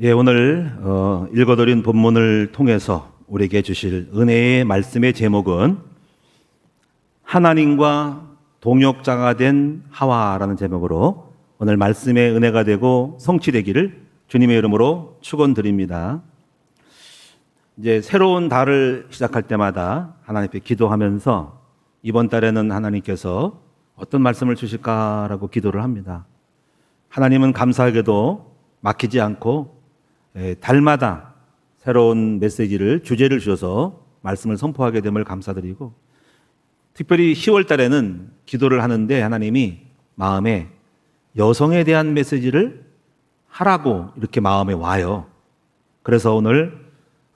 오늘 읽어드린 본문을 통해서 우리에게 주실 은혜의 말씀의 제목은 하나님과 동역자가 된 하와라는 제목으로 오늘 말씀의 은혜가 되고 성취되기를 주님의 이름으로 축원드립니다. 이제 새로운 달을 시작할 때마다 하나님께 기도하면서 이번 달에는 하나님께서 어떤 말씀을 주실까라고 기도를 합니다. 하나님은 감사하게도 막히지 않고 달마다 새로운 메시지를, 주제를 주셔서 말씀을 선포하게 됨을 감사드리고, 특별히 10월 달에는 기도를 하는데 하나님이 마음에 여성에 대한 메시지를 하라고 이렇게 마음에 와요. 그래서 오늘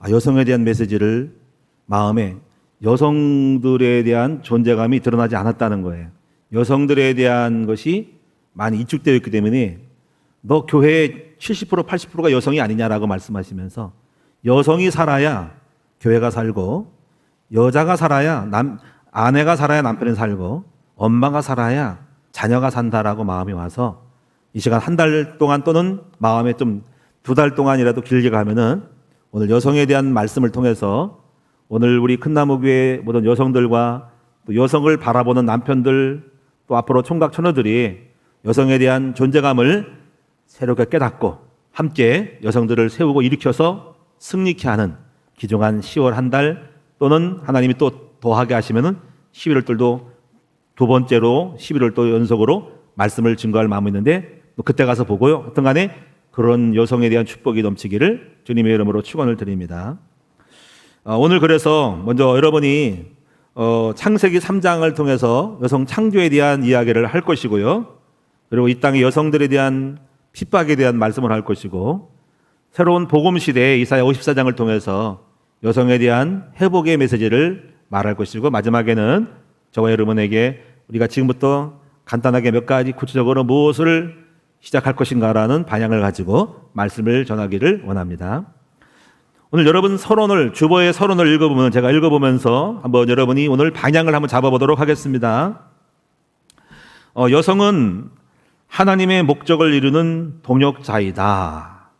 여성에 대한 메시지를 마음에, 여성들에 대한 존재감이 드러나지 않았다는 거예요. 여성들에 대한 것이 많이 이축되어 있기 때문에 너 교회의 70% 80%가 여성이 아니냐라고 말씀하시면서, 여성이 살아야 교회가 살고, 여자가 살아야 아내가 살아야 남편이 살고, 엄마가 살아야 자녀가 산다라고 마음이 와서 이 시간 한 달 동안 또는 마음에 좀 2달 동안이라도 길게 가면은 오늘 여성에 대한 말씀을 통해서 오늘 우리 큰나무교회 모든 여성들과 또 여성을 바라보는 남편들, 또 앞으로 총각 처녀들이 여성에 대한 존재감을 새롭게 깨닫고 함께 여성들을 세우고 일으켜서 승리케 하는 귀중한 10월 한 달, 또는 하나님이 또 더하게 하시면은 11월들도 두 번째로 11월도 연속으로 말씀을 증거할 마음이 있는데, 그때 가서 보고요. 하여튼 간에 그런 여성에 대한 축복이 넘치기를 주님의 이름으로 축원을 드립니다. 오늘 그래서 먼저 여러분이 창세기 3장을 통해서 여성 창조에 대한 이야기를 할 것이고요. 그리고 이 땅의 여성들에 대한 핍박에 대한 말씀을 할 것이고, 새로운 복음 시대의 이사야 54장을 통해서 여성에 대한 회복의 메시지를 말할 것이고, 마지막에는 저와 여러분에게 우리가 지금부터 간단하게 몇 가지 구체적으로 무엇을 시작할 것인가라는 방향을 가지고 말씀을 전하기를 원합니다. 오늘 여러분 서론을, 주보의 서론을 읽어보면, 제가 읽어보면서 한번 여러분이 오늘 방향을 한번 잡아보도록 하겠습니다. 여성은 하나님의 목적을 이루는 동역자이다.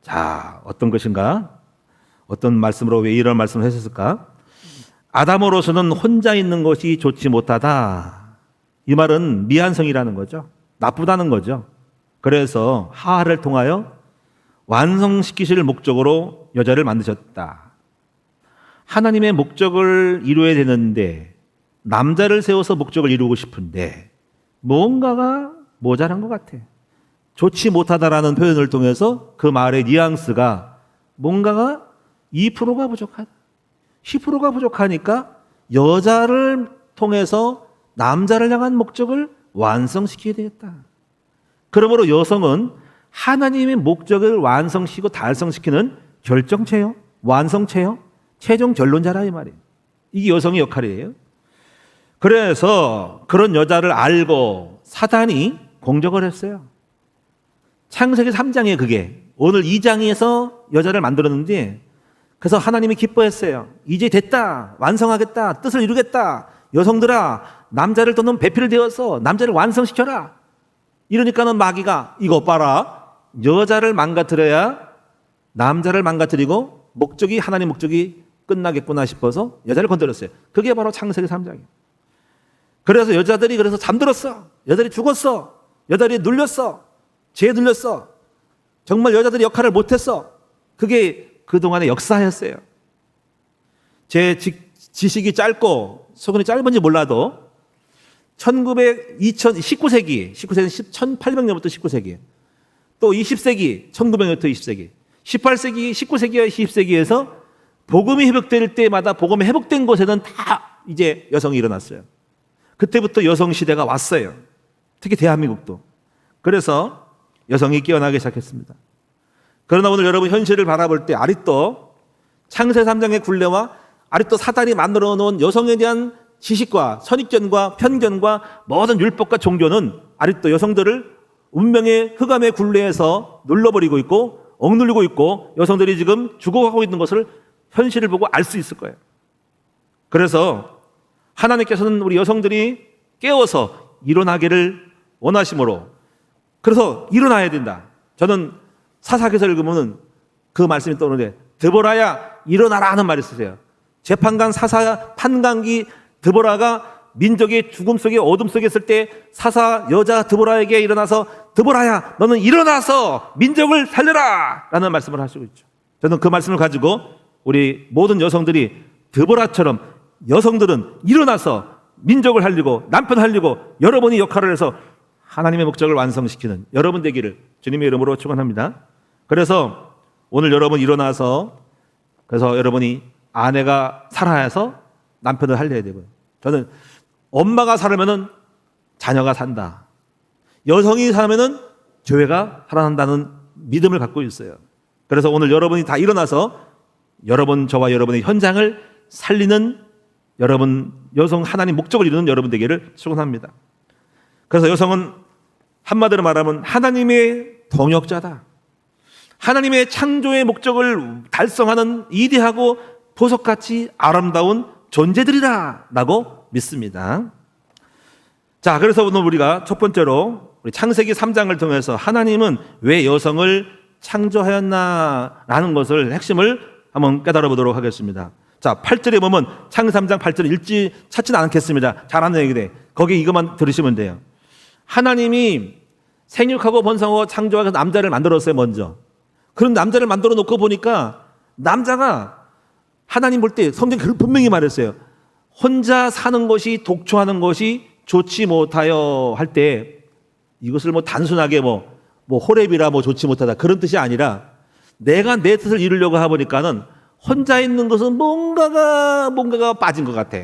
자, 어떤 것인가? 어떤 말씀으로 왜 이런 말씀을 했었을까? 아담으로서는 혼자 있는 것이 좋지 못하다. 이 말은 미안성이라는 거죠. 나쁘다는 거죠. 그래서 하와를 통하여 완성시키실 목적으로 여자를 만드셨다. 하나님의 목적을 이루어야 되는데, 남자를 세워서 목적을 이루고 싶은데 뭔가가 모자란 것 같아. 좋지 못하다라는 표현을 통해서 그 말의 뉘앙스가 뭔가가 2%가 부족하다. 10%가 부족하니까 여자를 통해서 남자를 향한 목적을 완성시켜야 되겠다. 그러므로 여성은 하나님의 목적을 완성시키고 달성시키는 결정체요, 완성체요, 최종 결론자라 이 말이에요. 이게 여성의 역할이에요. 그래서 그런 여자를 알고 사단이 공격을 했어요. 창세기 3장에 그게, 오늘 2장에서 여자를 만들었는데, 그래서 하나님이 기뻐했어요. 이제 됐다, 완성하겠다, 뜻을 이루겠다, 여성들아 남자를 또는 배필을 되어서 남자를 완성시켜라. 이러니까는 마귀가 이거 봐라, 여자를 망가뜨려야 남자를 망가뜨리고 목적이, 하나님 목적이 끝나겠구나 싶어서 여자를 건드렸어요. 그게 바로 창세기 3장이에요. 그래서 여자들이 그래서 잠들었어. 여자들이 죽었어. 여자들이 눌렸어. 죄에 눌렸어. 정말 여자들이 역할을 못했어. 그게 그동안의 역사였어요. 제 지식이 짧고 소근이 짧은지 몰라도 19세기는 1800년부터 19세기, 또 20세기, 1900년부터 20세기, 18세기, 19세기와 20세기에서 복음이 회복될 때마다 복음이 회복된 곳에는 다 이제 여성이 일어났어요. 그때부터 여성 시대가 왔어요. 특히 대한민국도. 그래서 여성이 깨어나기 시작했습니다. 그러나 오늘 여러분 현실을 바라볼 때 아직도 창세 3장의 굴레와 아직도 사단이 만들어 놓은 여성에 대한 지식과 선입견과 편견과 모든 율법과 종교는 아직도 여성들을 운명의 흑암의 굴레에서 눌러버리고 있고 억눌리고 있고, 여성들이 지금 죽어가고 있는 것을 현실을 보고 알 수 있을 거예요. 그래서 하나님께서는 우리 여성들이 깨어서 일어나기를 원하심으로, 그래서 일어나야 된다. 저는 사사기서 읽으면 그 말씀이 떠오르는데 드보라야 일어나라 하는 말이 있으세요. 재판관 사사 판관기 드보라가 민족의 죽음 속에 어둠 속에 있을 때 사사 여자 드보라에게 일어나서 드보라야 너는 일어나서 민족을 살려라 라는 말씀을 하시고 있죠. 저는 그 말씀을 가지고 우리 모든 여성들이 드보라처럼 여성들은 일어나서 민족을 살리고 남편 살리고 여러분이 역할을 해서 하나님의 목적을 완성시키는 여러분 되기를 주님의 이름으로 축원합니다. 그래서 오늘 여러분 일어나서 그래서 여러분이 아내가 살아야서 남편을 살려야 되고요. 저는 엄마가 살으면은 자녀가 산다. 여성이 살면은 교회가 살아난다는 믿음을 갖고 있어요. 그래서 오늘 여러분이 다 일어나서 여러분 저와 여러분의 현장을 살리는 여러분 여성 하나님 목적을 이루는 여러분 되기를 축원합니다. 그래서 여성은 한마디로 말하면 하나님의 동역자다. 하나님의 창조의 목적을 달성하는 이대하고 보석같이 아름다운 존재들이라 라고 믿습니다. 자, 그래서 오늘 우리가 첫 번째로 우리 창세기 3장을 통해서 하나님은 왜 여성을 창조하였나라는 것을 핵심을 한번 깨달아 보도록 하겠습니다. 자, 8절에 보면 창세기 3장 8절을 찾지는 않겠습니다. 잘 아는 얘기인데 거기 이것만 들으시면 돼요. 하나님이 생육하고 번성하고 창조하고 남자를 만들었어요. 먼저. 그런 남자를 만들어 놓고 보니까 남자가 하나님 볼 때 성경이 분명히 말했어요. 혼자 사는 것이 독초하는 것이 좋지 못하여 할 때 이것을 뭐 단순하게 뭐 호렙이라 뭐 좋지 못하다 그런 뜻이 아니라 내가 내 뜻을 이루려고 해보니까는 혼자 있는 것은 뭔가가 빠진 것 같아.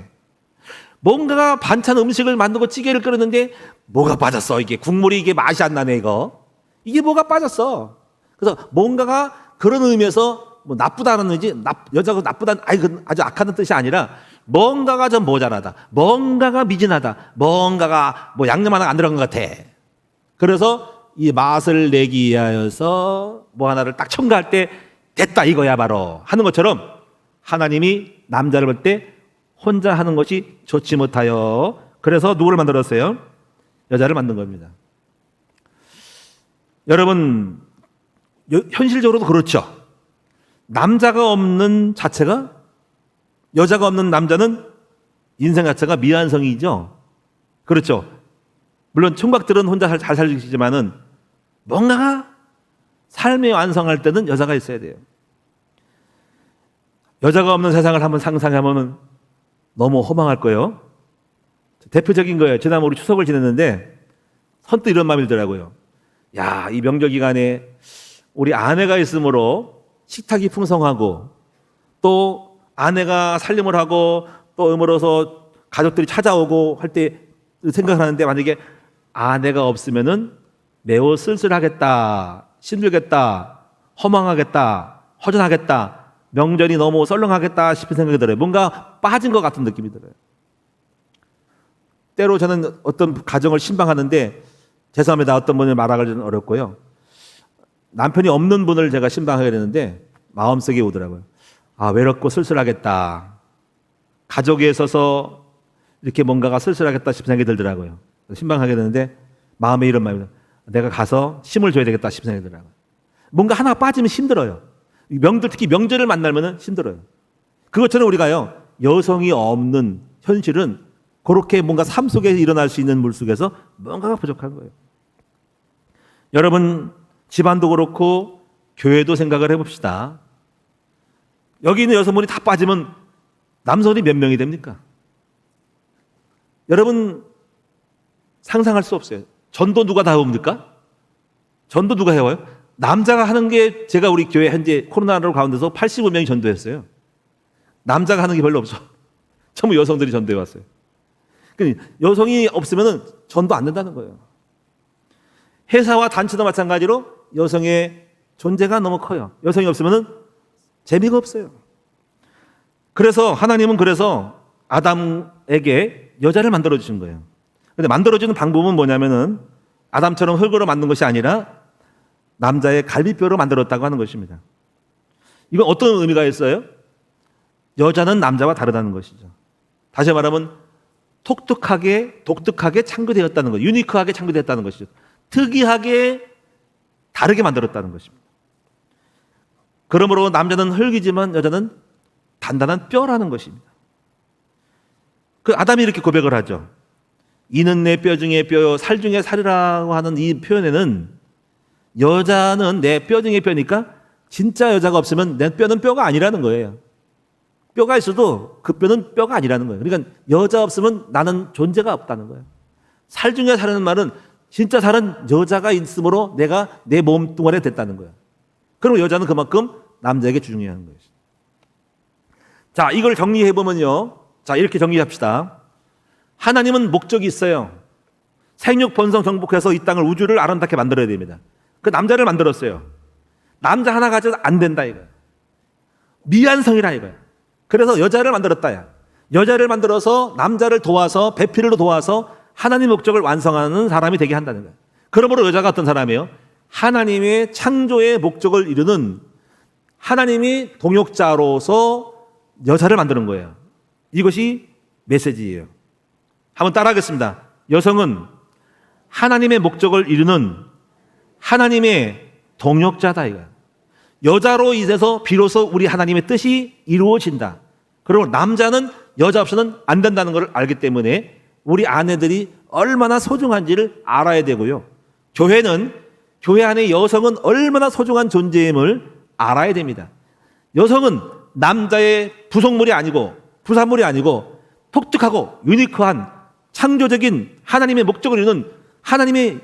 뭔가가 반찬 음식을 만들고 찌개를 끓였는데 뭐가 빠졌어. 이게 국물이 이게 맛이 안 나네 이거. 이게 뭐가 빠졌어. 그래서 뭔가가 그런 의미에서 뭐 나쁘다는 의지, 여자가 나쁘다는 아주 악한 뜻이 아니라 뭔가가 좀 모자라다. 뭔가가 미진하다. 뭔가가 뭐 양념 하나 안 들어간 것 같아. 그래서 이 맛을 내기 위하여서 뭐 하나를 딱 첨가할 때 됐다 이거야 바로 하는 것처럼 하나님이 남자를 볼 때 혼자 하는 것이 좋지 못하여 그래서 누구를 만들었어요? 여자를 만든 겁니다. 여러분 현실적으로도 그렇죠. 남자가 없는 자체가 여자가 없는 남자는 인생 자체가 미완성이죠. 그렇죠. 물론 총각들은 혼자 잘 살리시지만은 뭔가가 삶의 완성할 때는 여자가 있어야 돼요. 여자가 없는 세상을 한번 상상하면 너무 허망할 거예요. 대표적인 거예요. 지난번 우리 추석을 지냈는데 선뜻 이런 마음이 들더라고요. 야, 이 명절 기간에 우리 아내가 있으므로 식탁이 풍성하고 또 아내가 살림을 하고 또 음으로서 가족들이 찾아오고 할 때 생각을 하는데 만약에 아내가 없으면은 매우 쓸쓸하겠다, 힘들겠다, 허망하겠다, 허전하겠다, 명절이 너무 썰렁하겠다 싶은 생각이 들어요. 뭔가 빠진 것 같은 느낌이 들어요. 때로 저는 어떤 가정을 신방하는데 죄송합니다. 어떤 분을 말하기는 어렵고요. 남편이 없는 분을 제가 신방하게 되는데 마음속에 오더라고요. 아, 외롭고 쓸쓸하겠다. 가족에 있어서 이렇게 뭔가가 쓸쓸하겠다 싶은 생각이 들더라고요. 신방하게 되는데 마음에 이런 마음이 들어요. 내가 가서 힘을 줘야 되겠다 싶은 생각이 들더라고요. 뭔가 하나 빠지면 힘들어요. 특히 명절을 만나면 힘들어요. 그것처럼 우리가요, 여성이 없는 현실은 그렇게 뭔가 삶 속에 일어날 수 있는 물속에서 뭔가가 부족한 거예요. 여러분, 집안도 그렇고 교회도 생각을 해봅시다. 여기 있는 여성분이 다 빠지면 남성이 몇 명이 됩니까? 여러분 상상할 수 없어요. 전도 누가 다 해옵니까? 전도 누가 해와요? 남자가 하는 게 제가 우리 교회 현재 코로나로 가운데서 85명이 전도했어요. 남자가 하는 게 별로 없어. 전부 여성들이 전도해 왔어요. 그러니까 여성이 없으면 전도 안 된다는 거예요. 회사와 단체도 마찬가지로 여성의 존재가 너무 커요. 여성이 없으면 재미가 없어요. 그래서 하나님은 아담에게 여자를 만들어 주신 거예요. 근데 만들어주는 방법은 뭐냐면은 아담처럼 흙으로 만든 것이 아니라 남자의 갈비뼈로 만들었다고 하는 것입니다. 이건 어떤 의미가 있어요? 여자는 남자와 다르다는 것이죠. 다시 말하면 독특하게 창조되었다는 것, 유니크하게 창조되었다는 것이죠. 특이하게 다르게 만들었다는 것입니다. 그러므로 남자는 흙이지만 여자는 단단한 뼈라는 것입니다. 그 아담이 이렇게 고백을 하죠. 이는 내 뼈 중에 뼈요 살 중에 살이라고 하는 이 표현에는 여자는 내 뼈 중에 뼈니까 진짜 여자가 없으면 내 뼈는 뼈가 아니라는 거예요. 뼈가 있어도 그 뼈는 뼈가 아니라는 거예요. 그러니까 여자 없으면 나는 존재가 없다는 거예요. 살 중에 살이라는 말은 진짜 살은 여자가 있으므로 내가 내 몸뚱아리가 됐다는 거예요. 그럼 여자는 그만큼 남자에게 중요한 거예요. 자, 이걸 정리해보면요. 자, 이렇게 정리합시다. 하나님은 목적이 있어요. 생육 번성 정복해서 이 땅을 우주를 아름답게 만들어야 됩니다. 그 남자를 만들었어요. 남자 하나 가져도 안 된다 이거예요. 미완성이라 이거예요. 그래서 여자를 만들었다. 여자를 만들어서 남자를 도와서 배필로 도와서 하나님 목적을 완성하는 사람이 되게 한다는 거예요. 그러므로 여자가 어떤 사람이에요? 하나님의 창조의 목적을 이루는 하나님이 동역자로서 여자를 만드는 거예요. 이것이 메시지예요. 한번 따라하겠습니다. 여성은 하나님의 목적을 이루는 하나님의 동역자다 이거예요. 여자로 인해서 비로소 우리 하나님의 뜻이 이루어진다. 그리고 남자는 여자 없이는 안 된다는 것을 알기 때문에 우리 아내들이 얼마나 소중한지를 알아야 되고요. 교회는 교회 안에 여성은 얼마나 소중한 존재임을 알아야 됩니다. 여성은 남자의 부속물이 아니고 부산물이 아니고 독특하고 유니크한 창조적인 하나님의 목적을 이루는 하나님의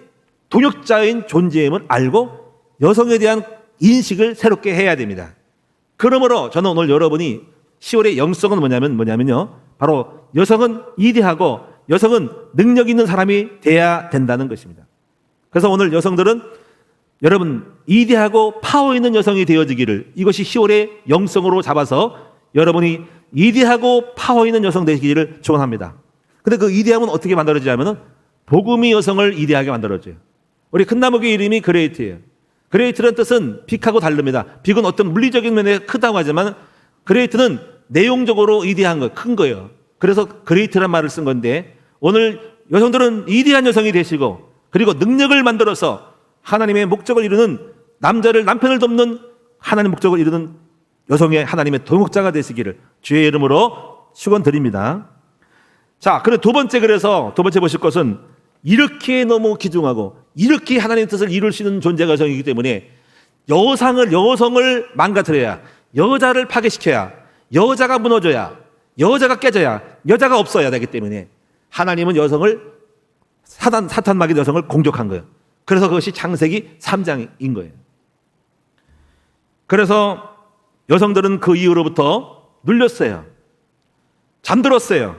동역자인 존재임을 알고 여성에 대한 인식을 새롭게 해야 됩니다. 그러므로 저는 오늘 여러분이 10월의 영성은 뭐냐면요. 바로 여성은 이대하고 여성은 능력 있는 사람이 돼야 된다는 것입니다. 그래서 오늘 여성들은 여러분 이대하고 파워 있는 여성이 되어지기를 이것이 10월의 영성으로 잡아서 여러분이 이대하고 파워 있는 여성 되시기를 축원합니다. 근데 그 이대함은 어떻게 만들어지냐면은 복음이 여성을 이대하게 만들어줘요. 우리 큰 나무의 이름이 그레이트예요. 그레이트라는 뜻은 빅하고 다릅니다. 빅은 어떤 물리적인 면에 크다고 하지만 그레이트는 내용적으로 이대한 거, 큰 거예요. 그래서 그레이트란 말을 쓴 건데 오늘 여성들은 이대한 여성이 되시고 그리고 능력을 만들어서 하나님의 목적을 이루는 남편을 돕는 하나님의 목적을 이루는 여성의 하나님의 동역자가 되시기를 주의 이름으로 축원드립니다. 자, 그리고 두 번째 보실 것은 이렇게 너무 귀중하고 이렇게 하나님의 뜻을 이룰 수 있는 존재가 여성이기 때문에 여성을 망가뜨려야 여자를 파괴시켜야 여자가 무너져야 여자가 깨져야 여자가 없어야 되기 때문에 하나님은 여성을 사탄 마귀 여성을 공격한 거예요. 그래서 그것이 창세기 3장인 거예요. 그래서 여성들은 그 이후로부터 눌렸어요. 잠들었어요.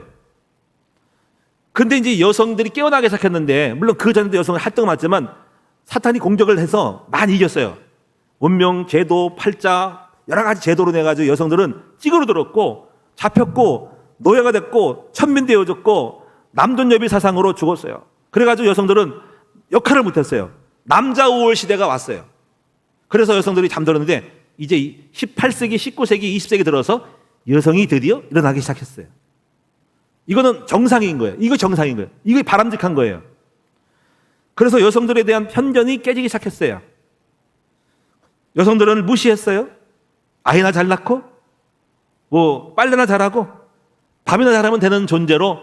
근데 이제 여성들이 깨어나기 시작했는데 물론 그 전에도 여성은 할등 많지만 사탄이 공격을 해서 많이 이겼어요. 운명, 제도, 팔자 여러 가지 제도로 내가지고 여성들은 찌그러들었고 잡혔고 노예가 됐고 천민되어졌고 남존여비 사상으로 죽었어요. 그래가지고 여성들은 역할을 못했어요. 남자 우월 시대가 왔어요. 그래서 여성들이 잠들었는데 이제 18세기, 19세기, 20세기 들어서 여성이 드디어 일어나기 시작했어요. 이거는 정상인 거예요. 이거 정상인 거예요. 이게 바람직한 거예요. 그래서 여성들에 대한 편견이 깨지기 시작했어요. 여성들은 무시했어요. 아이나 잘 낳고 빨래나 잘하고 밥이나 잘하면 되는 존재로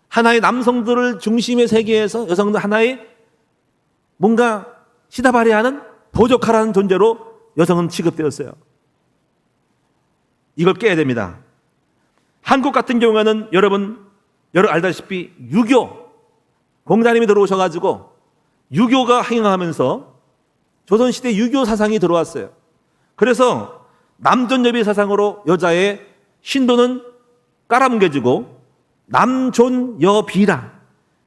하나의 남성들을 중심의 세계에서 여성들 하나의 뭔가 시다발이하는 보조카라는 존재로 여성은 취급되었어요. 이걸 깨야 됩니다. 한국 같은 경우에는 여러분 알다시피 유교 공자님이 들어오셔가지고 유교가 행하면서 조선시대 유교 사상이 들어왔어요. 그래서 남존여비 사상으로 여자의 신도는 깔아뭉개지고 남존여비라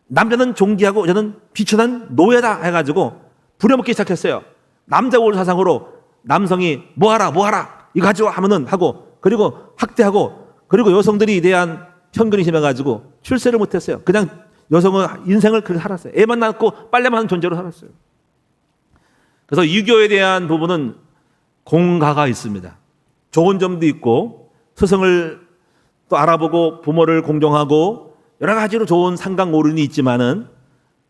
남자는 존귀하고 여자는 비천한 노예다 해가지고 부려먹기 시작했어요. 남자 우월 사상으로 남성이 뭐하라 이거 가져와 하면은 하고 그리고 학대하고 그리고 여성들이 대한 편견이 심해가지고 출세를 못했어요. 그냥 여성은 인생을 그렇게 살았어요. 애만 낳고 빨래만 하는 존재로 살았어요. 그래서 유교에 대한 부분은 공가가 있습니다. 좋은 점도 있고 스승을 또 알아보고 부모를 공경하고 여러 가지로 좋은 상강오륜이 있지만은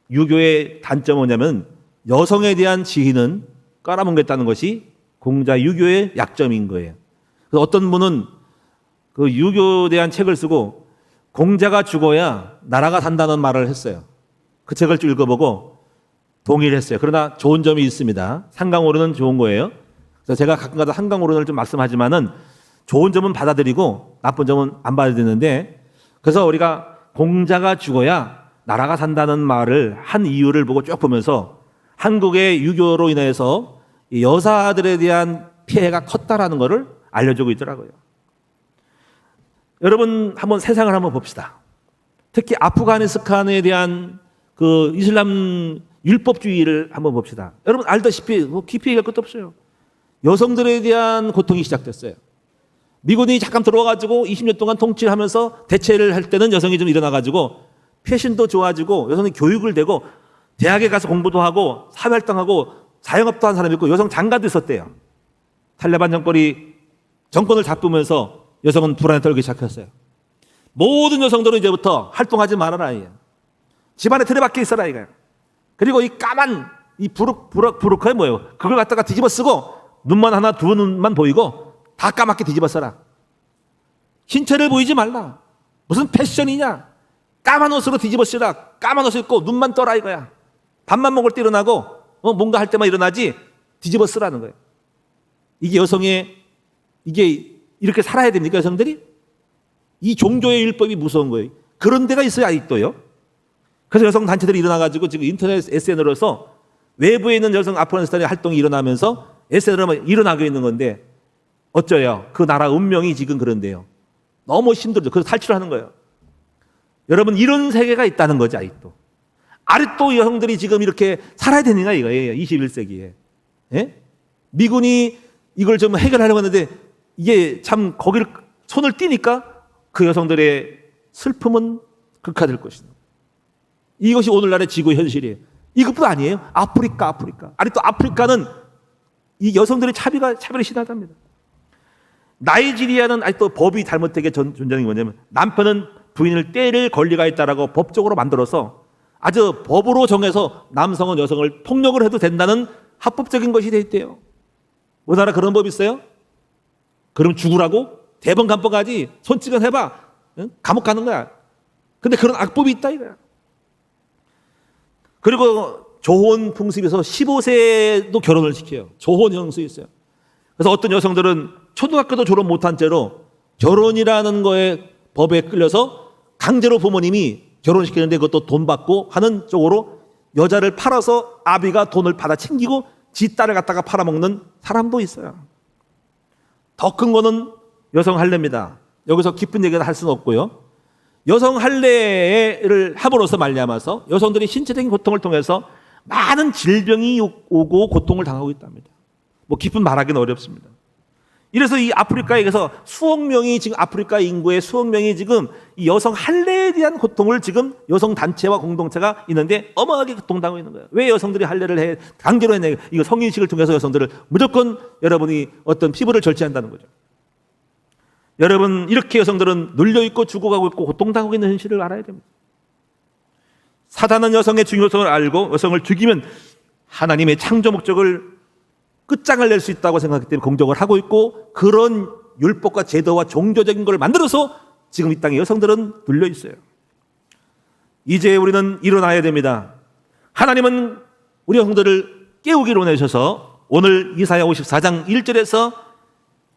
유교의 단점은 뭐냐면 여성에 대한 지위는 깔아뭉갰다는 것이 공자 유교의 약점인 거예요. 그래서 어떤 분은 그 유교에 대한 책을 쓰고 공자가 죽어야 나라가 산다는 말을 했어요. 그 책을 쭉 읽어보고 동의를 했어요. 그러나 좋은 점이 있습니다. 상강오론은 좋은 거예요. 그래서 제가 가끔가다 상강오론을 좀 말씀하지만은 좋은 점은 받아들이고 나쁜 점은 안 받아들이는데, 그래서 우리가 공자가 죽어야 나라가 산다는 말을 한 이유를 보고 쭉 보면서 한국의 유교로 인해서 여사들에 대한 피해가 컸다라는 것을 알려주고 있더라고요. 여러분 한번 세상을 한번 봅시다. 특히 아프가니스탄에 대한 그 이슬람 율법주의를 한번 봅시다. 여러분 알다시피 깊이 얘기할 것도 없어요. 여성들에 대한 고통이 시작됐어요. 미군이 잠깐 들어와가지고 20년 동안 통치를 하면서 대체를 할 때는 여성이 좀 일어나가지고 패션도 좋아지고 여성이 교육을 되고 대학에 가서 공부도 하고 사회활동하고 자영업도 한 사람이 있고 여성 장가도 있었대요. 탈레반 정권이 정권을 잡으면서 여성은 불안에 떨기 시작했어요. 모든 여성들은 이제부터 활동하지 말아라. 집안에 틀에박혀 있어라 이거야. 그리고 이 까만 이 부르크에 뭐예요? 그걸 갖다가 뒤집어 쓰고 눈만 하나 두 눈만 보이고 다 까맣게 뒤집어 써라. 신체를 보이지 말라. 무슨 패션이냐? 까만 옷으로 뒤집어 쓰라. 까만 옷을 입고 눈만 떠라 이거야. 밥만 먹을 때 일어나고 뭔가 할 때만 일어나지 뒤집어 쓰라는 거예요. 이게 여성의 이게 이렇게 살아야 됩니까 여성들이? 이 종교의 율법이 무서운 거예요. 그런 데가 있어요 아직도요. 그래서 여성 단체들이 일어나가지고 지금 인터넷 SN으로서 외부에 있는 여성 아프가니스탄의 활동이 일어나면서 SN으로 일어나고 있는 건데 어쩌요? 그 나라 운명이 지금 그런데요. 너무 힘들죠. 그래서 탈출하는 거예요. 여러분 이런 세계가 있다는 거지 아직도. 아직도 여성들이 지금 이렇게 살아야 되느냐 이거예요. 21세기에. 예? 미군이 이걸 좀 해결하려고 하는데 이게 참 거기를 손을 띄니까 그 여성들의 슬픔은 극화될 것이다. 이것이 오늘날의 지구 현실이에요. 이것뿐 아니에요. 아프리카. 아직도 아프리카는 이 여성들의 차별이 심하답니다. 나이지리아는 아직도 법이 잘못되게 존재하는 게 뭐냐면 남편은 부인을 때릴 권리가 있다라고 법적으로 만들어서 아주 법으로 정해서 남성은 여성을 폭력을 해도 된다는 합법적인 것이 돼 있대요. 우리나라 그런 법 있어요? 그럼 죽으라고? 대번 감법까지 손찌검 해봐. 응? 감옥 가는 거야. 근데 그런 악법이 있다 이거야. 그리고 조혼 풍습에서 15세도 결혼을 시켜요. 조혼 형수 있어요. 그래서 어떤 여성들은 초등학교도 졸업 못한 채로 결혼이라는 거에 법에 끌려서 강제로 부모님이 결혼시키는데 그것도 돈 받고 하는 쪽으로 여자를 팔아서 아비가 돈을 받아 챙기고 지 딸을 갖다가 팔아먹는 사람도 있어요. 더 큰 거는 여성 할례입니다. 여기서 깊은 얘기를 할 수는 없고요. 여성 할례를 함으로써 말미암아서 여성들이 신체적인 고통을 통해서 많은 질병이 오고 고통을 당하고 있답니다. 뭐 깊은 말하기는 어렵습니다. 이래서 이 아프리카에서 수억 명이 지금 아프리카 인구의 수억 명이 지금 이 여성 할례에 대한 고통을 지금 여성 단체와 공동체가 있는데 어마어마하게 고통당하고 있는 거예요. 왜 여성들이 할례를 해 강제로 했냐? 이거 성인식을 통해서 여성들을 무조건 여러분이 어떤 피부를 절제한다는 거죠. 여러분 이렇게 여성들은 눌려있고 죽어가고 있고 고통당하고 있는 현실을 알아야 됩니다. 사단은 여성의 중요성을 알고 여성을 죽이면 하나님의 창조 목적을 끝장을 낼 수 있다고 생각하기 때문에 공격을 하고 있고 그런 율법과 제도와 종교적인 걸 만들어서 지금 이 땅에 여성들은 눌려 있어요. 이제 우리는 일어나야 됩니다. 하나님은 우리 여성들을 깨우기로 내셔서 오늘 이사야 54장 1절에서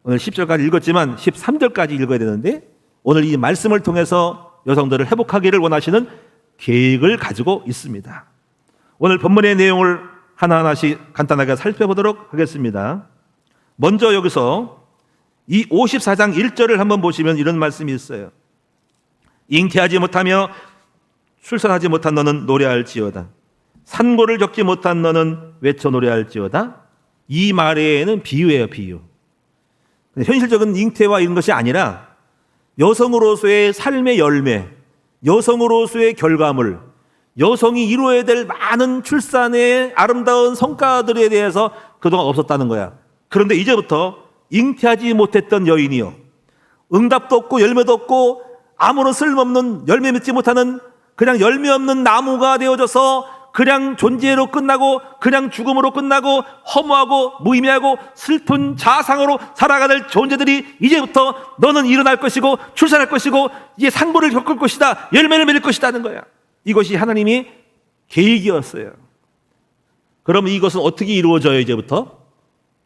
오늘 10절까지 읽었지만 13절까지 읽어야 되는데 오늘 이 말씀을 통해서 여성들을 회복하기를 원하시는 계획을 가지고 있습니다. 오늘 본문의 내용을 하나하나씩 간단하게 살펴보도록 하겠습니다. 먼저 여기서 이 54장 1절을 한번 보시면 이런 말씀이 있어요. 잉태하지 못하며 출산하지 못한 너는 노래할지어다. 산고를 겪지 못한 너는 외쳐 노래할지어다. 이 말에는 비유예요, 비유. 현실적인 잉태와 이런 것이 아니라 여성으로서의 삶의 열매, 여성으로서의 결과물, 여성이 이루어야 될 많은 출산의 아름다운 성과들에 대해서 그동안 없었다는 거야. 그런데 이제부터 잉태하지 못했던 여인이요, 응답도 없고 열매도 없고 아무런 쓸모없는 열매 맺지 못하는 그냥 열매 없는 나무가 되어져서 그냥 존재로 끝나고 그냥 죽음으로 끝나고 허무하고 무의미하고 슬픈 자상으로 살아가는 존재들이 이제부터 너는 일어날 것이고 출산할 것이고 이제 상고를 겪을 것이다, 열매를 맺을 것이다 하는 거야. 이것이 하나님이 계획이었어요. 그럼 이것은 어떻게 이루어져요? 이제부터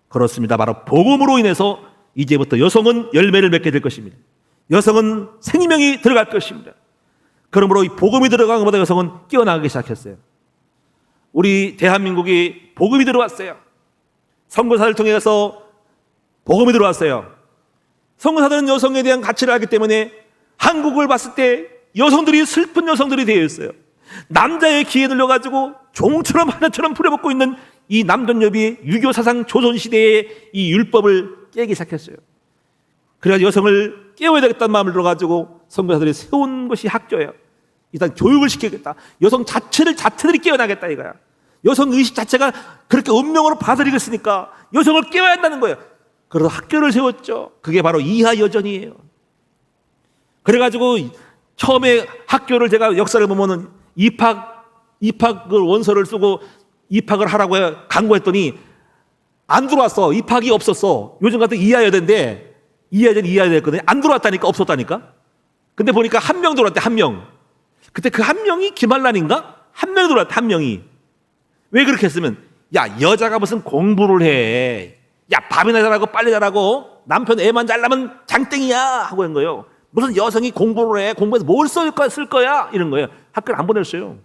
그렇습니다. 바로 복음으로 인해서 이제부터 여성은 열매를 맺게 될 것입니다. 여성은 생명이 들어갈 것입니다. 그러므로 이 복음이 들어간 것보다 여성은 깨어나기 시작했어요. 우리 대한민국이 복음이 들어왔어요. 선교사를 통해서 복음이 들어왔어요. 선교사들은 여성에 대한 가치를 알기 때문에 한국을 봤을 때 여성들이 슬픈 여성들이 되어 있어요. 남자의 기에 눌려가지고 종처럼 하나처럼 부려먹고 있는 이 남존여비 유교 사상 조선시대의 이 율법을 깨기 시작했어요. 그래서 여성을 깨워야 되겠다는 마음을 들어가지고 선교사들이 세운 것이 학교예요. 일단 교육을 시키겠다. 여성 자체들이 깨어나겠다 이거야. 여성 의식 자체가 그렇게 운명으로 받아들이고 있으니까 여성을 깨워야 한다는 거예요. 그래서 학교를 세웠죠. 그게 바로 이하여전이에요. 그래가지고 처음에 학교를 제가 역사를 보면은 입학을 원서를 쓰고 입학을 하라고 강구했더니 안 들어왔어. 입학이 없었어. 요즘 같은 이하여대인데 이하여대였거든요. 안 들어왔다니까, 없었다니까. 근데 보니까 한 명 들어왔대, 한 명. 그때 그 한 명이 김한란인가? 한 명이 들어왔대, 한 명이. 왜 그렇게 했으면, 야, 여자가 무슨 공부를 해. 야, 밥이나 잘하고 빨리 잘하고 남편 애만 잘나면 장땡이야 하고 한 거예요. 무슨 여성이 공부를 해. 공부해서 뭘 쓸 거야? 이런 거예요. 학교를 안 보냈어요.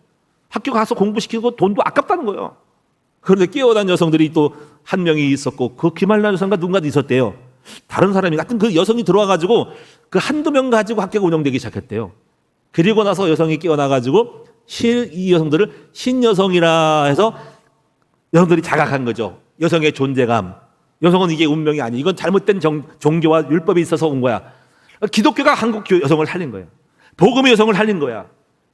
학교 가서 공부시키고 돈도 아깝다는 거예요. 그런데 깨어난 여성들이 또 한 명이 있었고 그 김한란 여성과 누군가도 있었대요. 다른 사람이 같은 그 여성이 들어와가지고 그 한두 명 가지고 학교가 운영되기 시작했대요. 그리고 나서 여성이 깨어나가지고 이 여성들을 신여성이라 해서 여성들이 자각한 거죠. 여성의 존재감. 여성은 이게 운명이 아니. 이건 잘못된 종교와 율법이 있어서 온 거야. 기독교가 한국 여성을 살린 거예요. 복음의 여성을 살린 거야.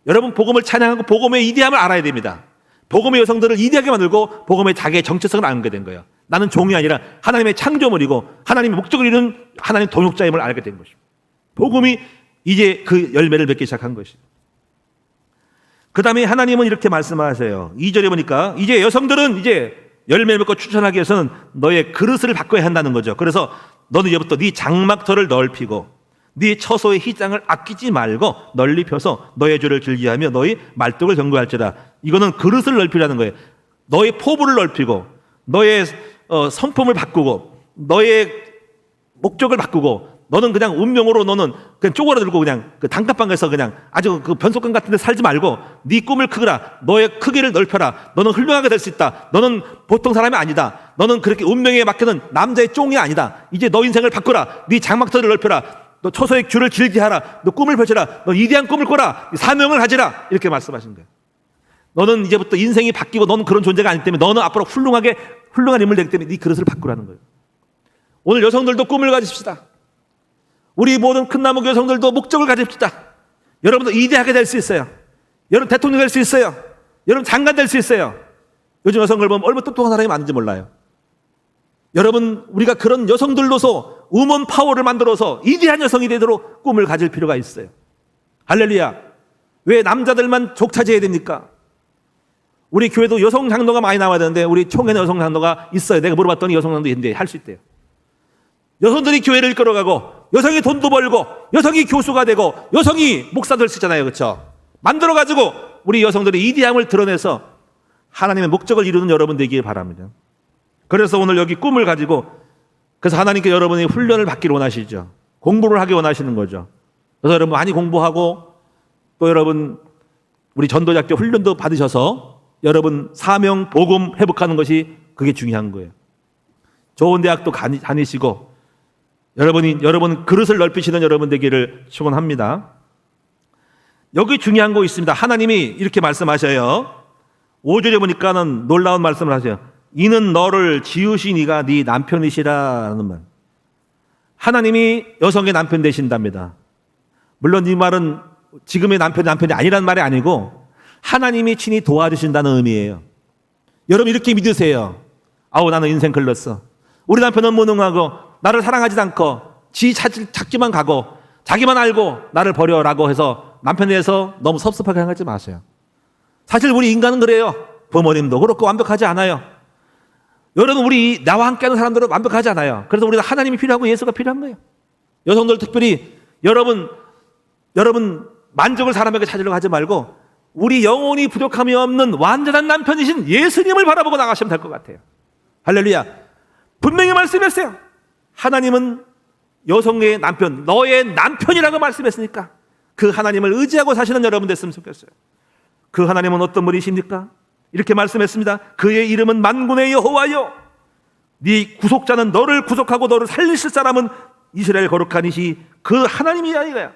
여러분 복음을 찬양하고 복음의 이대함을 알아야 됩니다. 복음의 여성들을 이대하게 만들고 복음의 자기의 정체성을 알게 된 거예요. 나는 종이 아니라 하나님의 창조물이고 하나님의 목적을 이루는 하나님의 동역자임을 알게 된 것입니다. 복음이 이제 그 열매를 맺기 시작한 것입니다. 그 다음에 하나님은 이렇게 말씀하세요. 2절에 보니까 이제 여성들은 이제 열매를 맺고 추천하기 위해서는 너의 그릇을 바꿔야 한다는 거죠. 그래서 너는 이제부터 네 장막터를 넓히고 네 처소의 희장을 아끼지 말고 널리 펴서 너의 주를 즐기하며 너의 말뚝을 경고할지라. 이거는 그릇을 넓히라는 거예요. 너의 포부를 넓히고 너의 성품을 바꾸고 너의 목적을 바꾸고 너는 그냥 운명으로 너는 그냥 쪼그라들고 그냥 그 단칸방에서 그냥 아주 그 변속관 같은 데 살지 말고 네 꿈을 크거라. 너의 크기를 넓혀라. 너는 훌륭하게 될 수 있다. 너는 보통 사람이 아니다. 너는 그렇게 운명에 맡기는 남자의 쫑이 아니다. 이제 너 인생을 바꾸라. 네 장막터를 넓혀라. 너 처소의 귤을 길게 하라. 너 꿈을 펼쳐라. 너 이대한 꿈을 꿔라. 사명을 가지라. 이렇게 말씀하신 거예요. 너는 이제부터 인생이 바뀌고 너는 그런 존재가 아니기 때문에 너는 앞으로 훌륭한 인물이 되기 때문에 네 그릇을 바꾸라는 거예요. 오늘 여성들도 꿈을 가집시다. 우리 모든 큰 나무 여성들도 목적을 가집시다. 여러분도 이대하게 될 수 있어요. 여러분 대통령 될 수 있어요. 여러분 장관 될 수 있어요. 요즘 여성을 보면 얼마나 똑똑한 사람이 많은지 몰라요. 여러분 우리가 그런 여성들로서 우먼 파워를 만들어서 이대한 여성이 되도록 꿈을 가질 필요가 있어요. 할렐루야. 왜 남자들만 족차지해야 됩니까? 우리 교회도 여성 장로가 많이 나와야 되는데 우리 총회는 여성 장로가 있어요. 내가 물어봤더니 여성 장로도 있는데 할 수 있대요. 여성들이 교회를 이끌어가고 여성이 돈도 벌고 여성이 교수가 되고 여성이 목사 될 수 있잖아요. 그렇죠? 만들어가지고 우리 여성들이 이대함을 드러내서 하나님의 목적을 이루는 여러분 되기를 바랍니다. 그래서 오늘 여기 꿈을 가지고 그래서 하나님께 여러분이 훈련을 받기를 원하시죠. 공부를 하기 원하시는 거죠. 그래서 여러분 많이 공부하고 또 여러분 우리 전도자교 훈련도 받으셔서 여러분 사명, 복음 회복하는 것이 그게 중요한 거예요. 좋은 대학도 다니시고 여러분 그릇을 넓히시는 여러분 되기를 축원합니다. 여기 중요한 거 있습니다. 하나님이 이렇게 말씀하셔요. 5절에 보니까는 놀라운 말씀을 하세요. 이는 너를 지으신 이가 네 남편이시라는 말. 하나님이 여성의 남편 되신답니다. 물론 이 말은 지금의 남편이 아니라는 말이 아니고 하나님이 친히 도와주신다는 의미예요. 여러분 이렇게 믿으세요. 아우 나는 인생 글렀어. 우리 남편은 무능하고 나를 사랑하지 않고 지 찾기만 가고 자기만 알고 나를 버려라고 해서 남편에 대해서 너무 섭섭하게 생각하지 마세요. 사실 우리 인간은 그래요. 부모님도 그렇고 완벽하지 않아요. 여러분, 우리 나와 함께하는 사람들은 완벽하지 않아요. 그래서 우리가 하나님이 필요하고 예수가 필요한 거예요. 여성들 특별히 여러분 만족을 사람에게 찾으려고 하지 말고 우리 영혼이 부족함이 없는 완전한 남편이신 예수님을 바라보고 나가시면 될 것 같아요. 할렐루야. 분명히 말씀했어요. 하나님은 여성의 남편, 너의 남편이라고 말씀했으니까 그 하나님을 의지하고 사시는 여러분 됐으면 좋겠어요. 그 하나님은 어떤 분이십니까? 이렇게 말씀했습니다. 그의 이름은 만군의 여호와요, 네 구속자는 너를 구속하고 너를 살리실 사람은 이스라엘 거룩한 이시 그 하나님이야 이거야.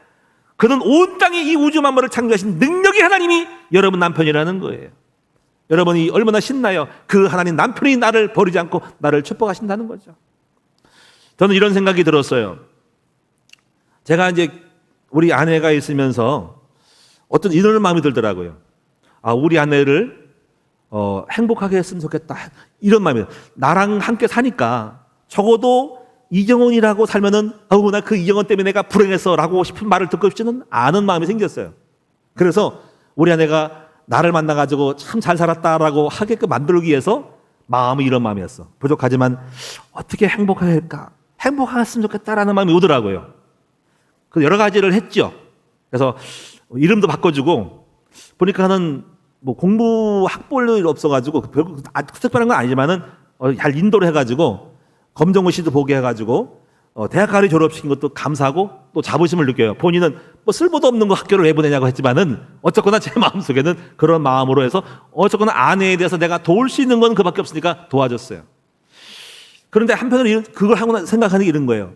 그는 온 땅의 이 우주 만물을 창조하신 능력의 하나님이 여러분 남편이라는 거예요. 여러분이 얼마나 신나요? 그 하나님 남편이 나를 버리지 않고 나를 축복하신다는 거죠. 저는 이런 생각이 들었어요. 제가 이제 우리 아내가 있으면서 어떤 이런 마음이 들더라고요. 아, 우리 아내를 행복하게 했으면 좋겠다, 이런 마음이. 나랑 함께 사니까 적어도 이정원이라고 살면은 나 그 이정원 때문에 내가 불행했어 라고 싶은 말을 듣고 싶지는 않은 마음이 생겼어요. 그래서 우리 아내가 나를 만나가지고 참 잘 살았다라고 하게끔 만들기 위해서 마음이 이런 마음이었어. 부족하지만 어떻게 행복하게 할까? 행복했으면 좋겠다라는 마음이 오더라고요. 그래서 여러 가지를 했죠. 그래서 이름도 바꿔주고 보니까는 뭐 공부 학벌이 없어가지고 별로 특별한 건 아니지만은 잘 인도를 해가지고 검정고시도 보게 해가지고 대학가를 졸업시킨 것도 감사하고 또 자부심을 느껴요. 본인은 뭐 쓸모도 없는 거 학교를 왜 보내냐고 했지만은 어쨌거나 제 마음속에는 그런 마음으로 해서 어쨌거나 아내에 대해서 내가 도울 수 있는 건 그밖에 없으니까 도와줬어요. 그런데 한편으로 그걸 하고 생각하는 게 이런 거예요.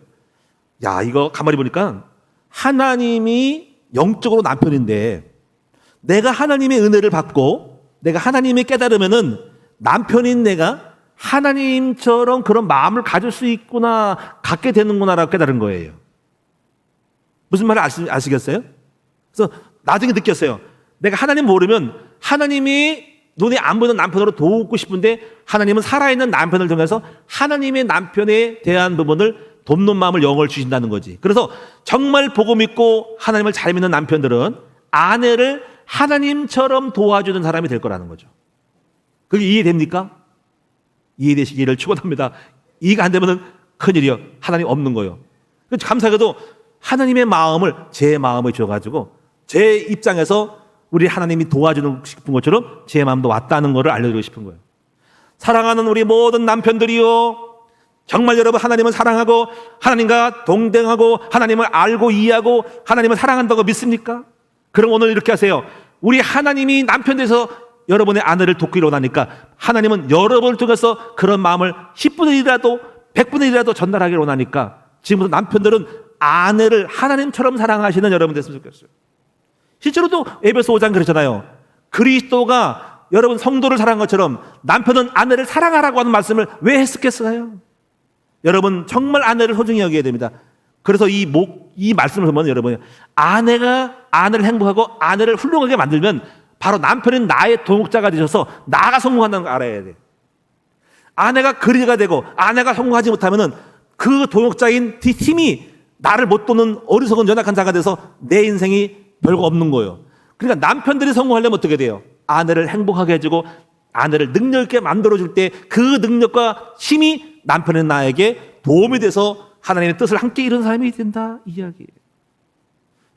야, 이거 가만히 보니까 하나님이 영적으로 남편인데 내가 하나님의 은혜를 받고 내가 하나님의 깨달으면은 남편인 내가 하나님처럼 그런 마음을 가질 수 있구나, 갖게 되는구나라고 깨달은 거예요. 무슨 말을 아시겠어요? 그래서 나중에 느꼈어요. 내가 하나님 모르면 하나님이 눈에 안 보이는 남편으로 돕고 싶은데 하나님은 살아있는 남편을 통해서 하나님의 남편에 대한 부분을 돕는 마음을 영을 주신다는 거지. 그래서 정말 복음 믿고 하나님을 잘 믿는 남편들은 아내를 하나님처럼 도와주는 사람이 될 거라는 거죠. 그게 이해됩니까? 이해되시기를 축원합니다. 이해가 안 되면 큰일이요. 하나님 없는 거예요. 감사하게도 하나님의 마음을 제 마음에 줘가지고 제 입장에서 우리 하나님이 도와주는 싶은 것처럼 제 마음도 왔다는 것을 알려드리고 싶은 거예요. 사랑하는 우리 모든 남편들이요, 정말 여러분 하나님을 사랑하고 하나님과 동등하고 하나님을 알고 이해하고 하나님을 사랑한다고 믿습니까? 그럼 오늘 이렇게 하세요. 우리 하나님이 남편 돼서 여러분의 아내를 돕기로 원하니까 하나님은 여러분을 통해서 그런 마음을 10분의 1이라도 100분의 1이라도 전달하기를 원하니까 지금부터 남편들은 아내를 하나님처럼 사랑하시는 여러분 됐으면 좋겠어요. 실제로도 에베소 5장 그랬잖아요. 그리스도가 여러분 성도를 사랑한 것처럼 남편은 아내를 사랑하라고 하는 말씀을 왜 했었겠어요? 여러분 정말 아내를 소중히 여겨야 됩니다. 그래서 이 말씀을 보면 여러분이 아내가 아내를 행복하고 아내를 훌륭하게 만들면 바로 남편은 나의 동역자가 되셔서 나가 성공한다는 걸 알아야 돼. 아내가 거리가 되고 아내가 성공하지 못하면은 그 동역자인 팀이 나를 못 도는 어리석은 연약한 자가 돼서 내 인생이 별거 없는 거예요. 그러니까 남편들이 성공하려면 어떻게 돼요? 아내를 행복하게 해주고 아내를 능력 있게 만들어줄 때 그 능력과 힘이 남편의 나에게 도움이 돼서 하나님의 뜻을 함께 이루는 사람이 된다, 이 이야기예요.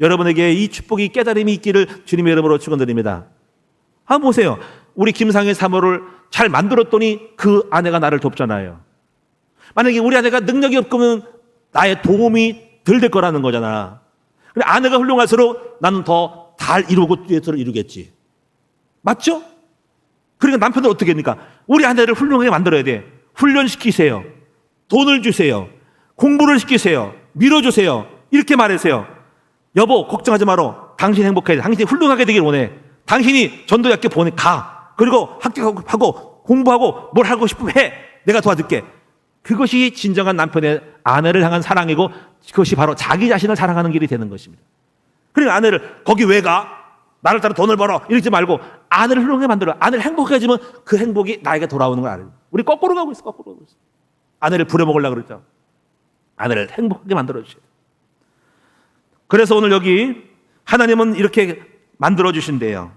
여러분에게 이 축복이 깨달음이 있기를 주님의 이름으로 축원드립니다. 한번 보세요. 우리 김상의 사모를 잘 만들었더니 그 아내가 나를 돕잖아요. 만약에 우리 아내가 능력이 없으면 나의 도움이 덜 될 거라는 거잖아. 근데 아내가 훌륭할수록 나는 더 잘 이루고 뒤에서 이루겠지. 맞죠? 그러니까 남편들 어떻게 합니까? 우리 아내를 훌륭하게 만들어야 돼. 훈련시키세요. 돈을 주세요. 공부를 시키세요. 밀어주세요. 이렇게 말하세요. 여보, 걱정하지 마라. 당신 행복해야 돼. 당신이 훌륭하게 되길 원해. 당신이 전도학교 보내 가. 그리고 합격하고 공부하고 뭘 하고 싶으면 해. 내가 도와줄게. 그것이 진정한 남편의 아내를 향한 사랑이고 그것이 바로 자기 자신을 사랑하는 길이 되는 것입니다. 그러니까 아내를 거기 왜 가? 나를 따라 돈을 벌어. 이러지 말고 아내를 훌륭하게 만들어. 아내를 행복하게 해주면 그 행복이 나에게 돌아오는 걸 알아요. 우리 거꾸로 가고 있어. 거꾸로 가고 있어. 아내를 부려먹으려고 그러죠. 아내를 행복하게 만들어주세요. 그래서 오늘 여기 하나님은 이렇게 만들어주신대요.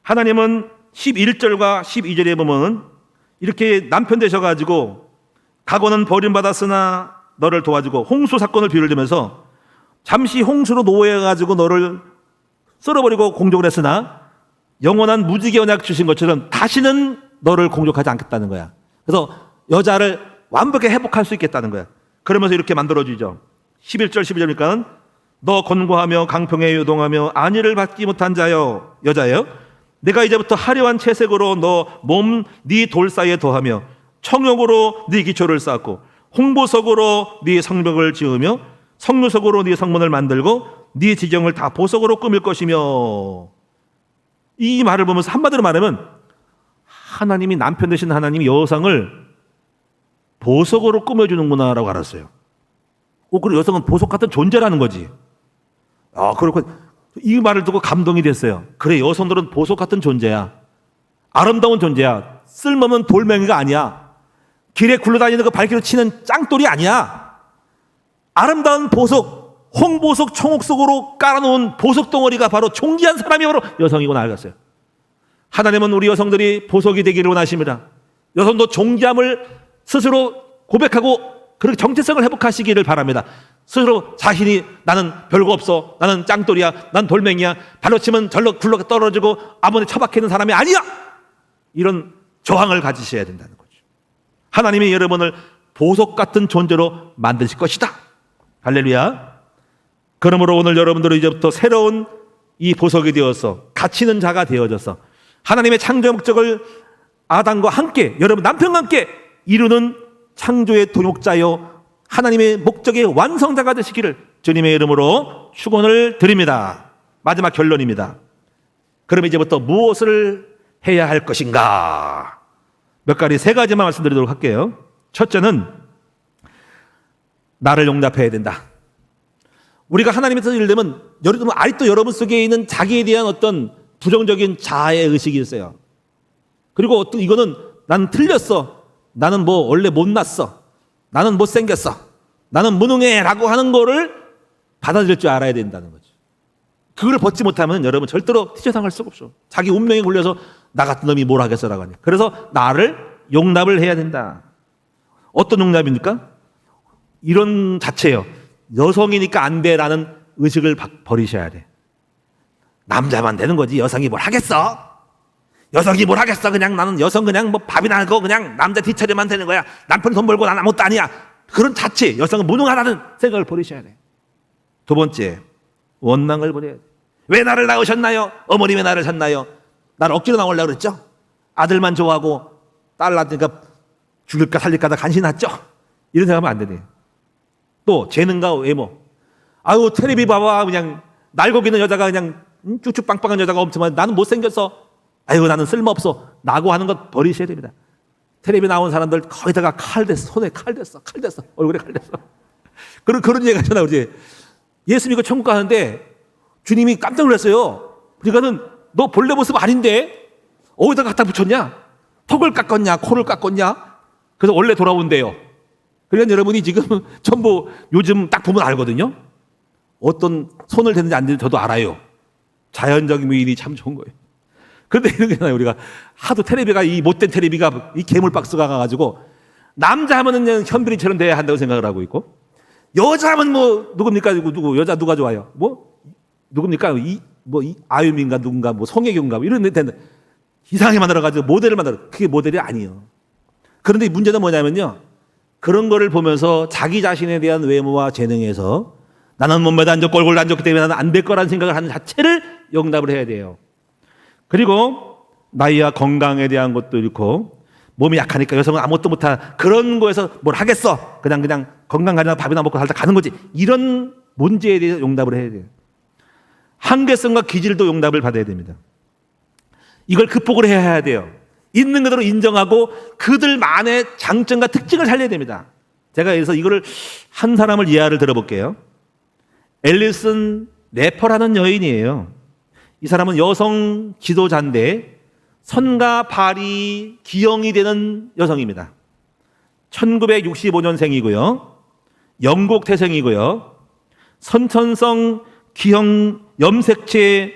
하나님은 11절과 12절에 보면 이렇게 남편 되셔가지고 각오는 버림받았으나 너를 도와주고 홍수 사건을 비유를 들면서 잠시 홍수로 노예해가지고 너를 썰어버리고 공격을 했으나 영원한 무지개 언약 주신 것처럼 다시는 너를 공격하지 않겠다는 거야. 그래서 여자를 완벽히 회복할 수 있겠다는 거야. 그러면서 이렇게 만들어주죠. 11절 12절이니까 너 권고하며 강평에 요동하며 안위를 받지 못한 자여 여자여 내가 이제부터 화려한 채색으로 너 몸 네 돌 사이에 더하며 청욕으로 네 기초를 쌓고 홍보석으로 네 성벽을 지으며 성루석으로 네 성문을 만들고 네 지경을 다 보석으로 꾸밀 것이며. 이 말을 보면서 한마디로 말하면 하나님이 남편 되신 하나님이 여성을 보석으로 꾸며주는구나 라고 알았어요. 그리고 여성은 보석 같은 존재라는 거지. 그렇고 이 말을 듣고 감동이 됐어요. 그래, 여성들은 보석 같은 존재야. 아름다운 존재야. 쓸모없는 돌멩이가 아니야. 길에 굴러다니는 그 발길을 치는 짱돌이 아니야. 아름다운 보석, 홍보석, 청옥석으로 깔아놓은 보석 덩어리가 바로 존귀한 사람이 바로 여성이구나 알겠어요. 하나님은 우리 여성들이 보석이 되기를 원하십니다. 여성도 존귀함을 스스로 고백하고 그렇게 정체성을 회복하시기를 바랍니다. 스스로 자신이 나는 별거 없어, 나는 짱돌이야, 난 돌멩이야, 발로 치면 절로 굴러 떨어지고 아무나 처박혀 있는 사람이 아니야, 이런 저항을 가지셔야 된다는 거죠. 하나님이 여러분을 보석 같은 존재로 만드실 것이다. 할렐루야. 그러므로 오늘 여러분들은 이제부터 새로운 이 보석이 되어서 가치 있는 자가 되어져서 하나님의 창조 목적을 아담과 함께, 여러분 남편과 함께 이루는 창조의 동역자요 하나님의 목적의 완성자가 되시기를 주님의 이름으로 축원을 드립니다. 마지막 결론입니다. 그럼 이제부터 무엇을 해야 할 것인가? 몇 가지, 세 가지만 말씀드리도록 할게요. 첫째는 나를 용납해야 된다. 우리가 하나님의 뜻을 이루려면 여러분 아직도 여러분 속에 있는 자기에 대한 어떤 부정적인 자아의 의식이 있어요. 그리고 또 이거는 나는 틀렸어, 나는 뭐 원래 못났어, 나는 못생겼어, 나는 무능해 라고 하는 거를 받아들일 줄 알아야 된다는 거죠. 그걸 벗지 못하면 여러분 절대로 티저당할 수가 없어. 자기 운명에 걸려서 나 같은 놈이 뭘 하겠어라고 하니. 그래서 나를 용납을 해야 된다. 어떤 용납입니까? 이런 자체예요. 여성이니까 안 돼라는 의식을 버리셔야 돼. 남자만 되는 거지 여성이 뭘 하겠어? 여성이 뭘 하겠어? 그냥 나는 여성 그냥 뭐 밥이나 하고 그냥 남자 뒷처리만 되는 거야. 남편 돈 벌고 난 아무것도 아니야. 그런 자체, 여성은 무능하다는 생각을 버리셔야 돼. 두 번째, 원망을 버려야 돼. 왜 나를 낳으셨나요? 어머니 왜 나를 샀나요? 나를 억지로 나오려고 그랬죠? 아들만 좋아하고 딸 낳으니까 죽일까 살릴까 다 간신했죠? 이런 생각하면 안 되네. 또 재능과 외모. 아유 텔레비 봐봐, 그냥 날고기는 여자가 그냥 쭉쭉빵빵한 여자가 엄청 나는 못생겼어, 아유 나는 쓸모없어 라고 하는 것 버리셔야 됩니다. 텔레비 나온 사람들 거기다가 칼 댔어, 손에 칼 댔어, 얼굴에 칼 댔어. 그런 얘기가 있잖아요. 이제 예수 믿고 천국 가는데 주님이 깜짝 놀랐어요. 그러니까는 너 본래 모습 아닌데 어디다가 갖다 붙였냐? 턱을 깎았냐? 코를 깎았냐? 그래서 원래 돌아온대요. 그러니까 여러분이 지금 전부 요즘 딱 보면 알거든요. 어떤 손을 대는지 안 대는지 저도 알아요. 자연적인 미인이 참 좋은 거예요. 그런데 이런 게 있잖아요. 우리가 하도 텔레비가, 이 못된 텔레비가 이 괴물 박스가 가가지고 남자 하면은 그냥 현빈이처럼 돼야 한다고 생각을 하고 있고, 여자 하면 뭐 누굽니까? 누구 여자 누가 좋아요? 뭐 누굽니까? 이 아유미인가 누군가 뭐 송혜교인가 뭐 이런 데 되는 이상하게 만들어가지고 모델을 만들어. 그게 모델이 아니에요. 그런데 문제는 뭐냐면요, 그런 거를 보면서 자기 자신에 대한 외모와 재능에서 나는 몸매도 안 좋고 얼굴도 안 좋기 때문에 나는 안 될 거라는 생각을 하는 자체를 용납을 해야 돼요. 그리고 나이와 건강에 대한 것도 있고, 몸이 약하니까 여성은 아무것도 못하 그런 거에서 뭘 하겠어, 그냥 건강 가지나 밥이나 먹고 살다 가는 거지, 이런 문제에 대해서 용납을 해야 돼요. 한계성과 기질도 용납을 받아야 됩니다. 이걸 극복을 해야 돼요. 있는 그대로 인정하고 그들만의 장점과 특징을 살려야 됩니다. 제가 그래서 이거를 한 사람을 이해를 들어볼게요. 앨리슨 래퍼라는 여인이에요. 이 사람은 여성 지도자인데 선과 발이 기형이 되는 여성입니다. 1965년생이고요. 영국 태생이고요. 선천성 기형 염색체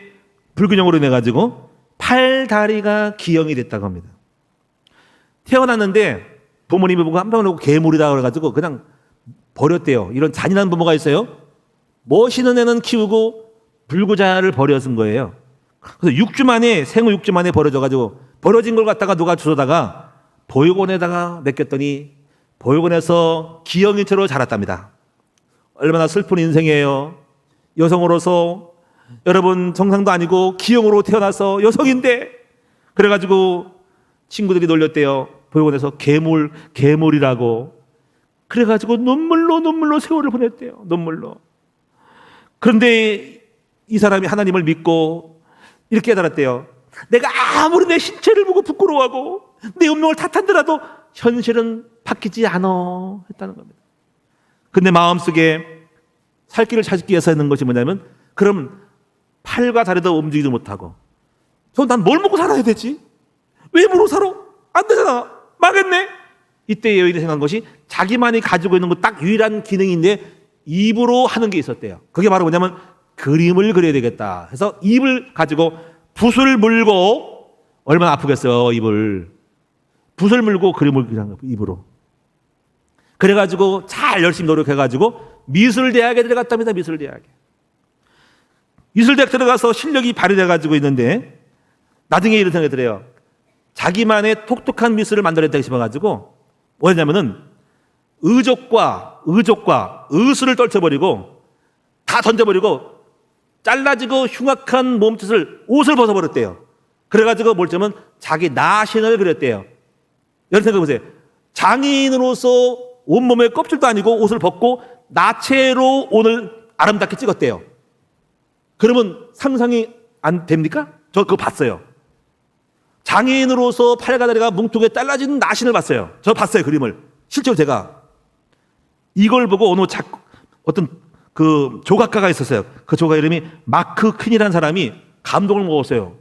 불균형으로 인해 가지고 팔, 다리가 기형이 됐다고 합니다. 태어났는데 부모님이 보고 한 병을 놓고 괴물이다 그래가지고 그냥 버렸대요. 이런 잔인한 부모가 있어요. 멋있는 애는 키우고 불구자를 버려진 거예요. 그래서 6주 만에, 생후 6주 만에 버려져가지고 버려진 걸 갖다가 누가 주워다가 보육원에다가 맡겼더니 보육원에서 기형인 채로 자랐답니다. 얼마나 슬픈 인생이에요. 여성으로서 여러분 정상도 아니고 기형으로 태어나서 여성인데 그래가지고 친구들이 놀렸대요. 보육원에서 괴물이라고. 그래가지고 눈물로 세월을 보냈대요. 눈물로. 그런데 이 사람이 하나님을 믿고 이렇게 깨달았대요. 내가 아무리 내 신체를 보고 부끄러워하고 내 운명을 탓한더라도 현실은 바뀌지 않아 했다는 겁니다. 근데 마음속에 살 길을 찾기 위해서 하는 것이 뭐냐면 그럼 팔과 다리도 움직이지 못하고 난 뭘 먹고 살아야 되지? 왜 물어 살아? 안 되잖아. 망했네. 이때 여인이 생각한 것이 자기만이 가지고 있는 것 딱 유일한 기능인데 입으로 하는 게 있었대요. 그게 바로 뭐냐면 그림을 그려야 되겠다 해서 입을 가지고 붓을 물고 얼마나 아프겠어요. 입을 붓을 물고 그림을 그리는 거예요. 입으로. 그래가지고 잘 열심히 노력해가지고 미술대학에 들어갔답니다. 미술대학에. 미술대학 들어가서 실력이 발휘돼가지고 있는데 나중에 이런 생각이 들어요. 자기만의 독특한 미술을 만들어냈다고 싶어가지고 뭐냐면은 의족과 의술을 떨쳐버리고 다 던져버리고 잘라지고 흉악한 몸짓을 옷을 벗어버렸대요. 그래가지고 뭘 쩌면 자기 나신을 그렸대요. 여러분 생각해보세요. 장인으로서 온몸에 껍질도 아니고 옷을 벗고 나체로 옷을 아름답게 찍었대요. 그러면 상상이 안 됩니까? 저 그거 봤어요. 장애인으로서 팔과 다리가 뭉툭하게 잘라진 나신을 봤어요. 저 봤어요. 그림을. 실제로 제가 이걸 보고 어떤 그 조각가가 있었어요. 그 조각 이름이 마크 퀸이라는 사람이 감동을 먹었어요.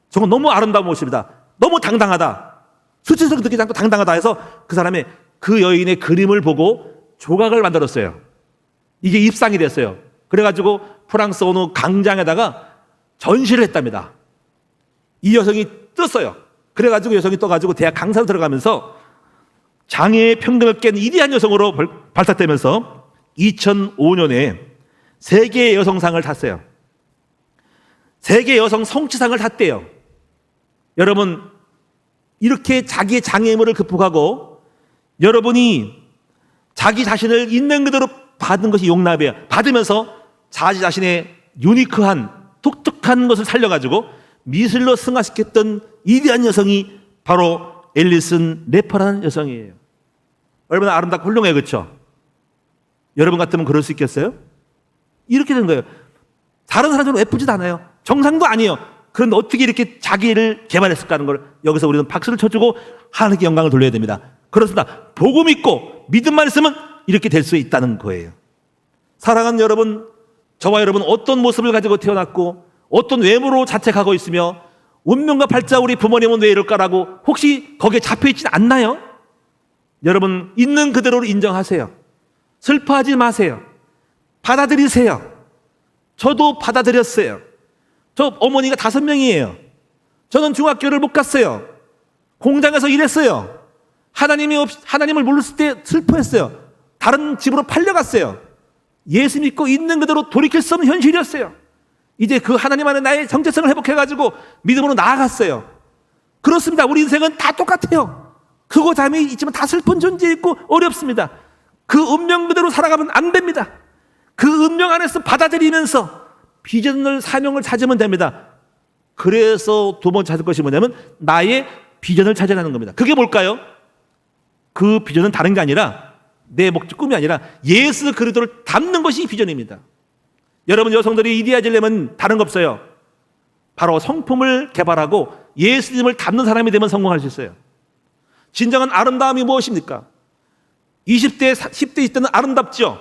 저건 너무 아름다운 모습이다. 너무 당당하다. 수치스럽게 느끼지 않고 당당하다 해서 그 사람의 그 여인의 그림을 보고 조각을 만들었어요. 이게 입상이 됐어요. 그래가지고 프랑스 어느 광장에다가 전시를 했답니다. 이 여성이 떴어요. 그래가지고 여성이 떠가지고 대학 강사로 들어가면서 장애의 평등을 깬 위대한 여성으로 발탁되면서 2005년에 세계 여성상을 탔어요. 세계 여성 성취상을 탔대요. 여러분 이렇게 자기의 장애물을 극복하고 여러분이 자기 자신을 있는 그대로 받은 것이 용납이에요. 받으면서 자기 자신의 유니크한 독특한 것을 살려가지고 미술로 승화시켰던 위대한 여성이 바로 앨리슨 래퍼라는 여성이에요. 얼마나 아름답고 훌륭해요. 그렇죠? 여러분 같으면 그럴 수 있겠어요? 이렇게 된 거예요. 다른 사람처럼 예쁘지도 않아요. 정상도 아니에요. 그런데 어떻게 이렇게 자기를 개발했을까 하는 걸 여기서 우리는 박수를 쳐주고 하나님께 영광을 돌려야 됩니다. 그렇습니다. 복음 있고 믿음만 있으면 이렇게 될 수 있다는 거예요. 사랑하는 여러분, 저와 여러분 어떤 모습을 가지고 태어났고 어떤 외모로 자책하고 있으며 운명과 팔자 우리 부모님은 왜 이럴까라고 혹시 거기에 잡혀있진 않나요? 여러분 있는 그대로 인정하세요. 슬퍼하지 마세요. 받아들이세요. 저도 받아들였어요. 저 어머니가 5명이에요. 저는 중학교를 못 갔어요. 공장에서 일했어요. 하나님을 몰랐을 때 슬퍼했어요. 다른 집으로 팔려갔어요. 예수 믿고 있는 그대로 돌이킬 수 없는 현실이었어요. 이제 그 하나님 안에 나의 정체성을 회복해가지고 믿음으로 나아갔어요. 그렇습니다. 우리 인생은 다 똑같아요. 크고 잠이 있지만 다 슬픈 존재 있고 어렵습니다. 그 운명 그대로 살아가면 안 됩니다. 그 운명 안에서 받아들이면서 비전을 사명을 찾으면 됩니다. 그래서 두 번째 찾을 것이 뭐냐면 나의 비전을 찾아내는 겁니다. 그게 뭘까요? 그 비전은 다른 게 아니라 내 목적 꿈이 아니라 예수 그리스도를 닮는 것이 비전입니다. 여러분 여성들이 이데아지려면 다른 거 없어요. 바로 성품을 개발하고 예수님을 닮는 사람이 되면 성공할 수 있어요. 진정한 아름다움이 무엇입니까? 20대, 10대, 20대는 아름답죠.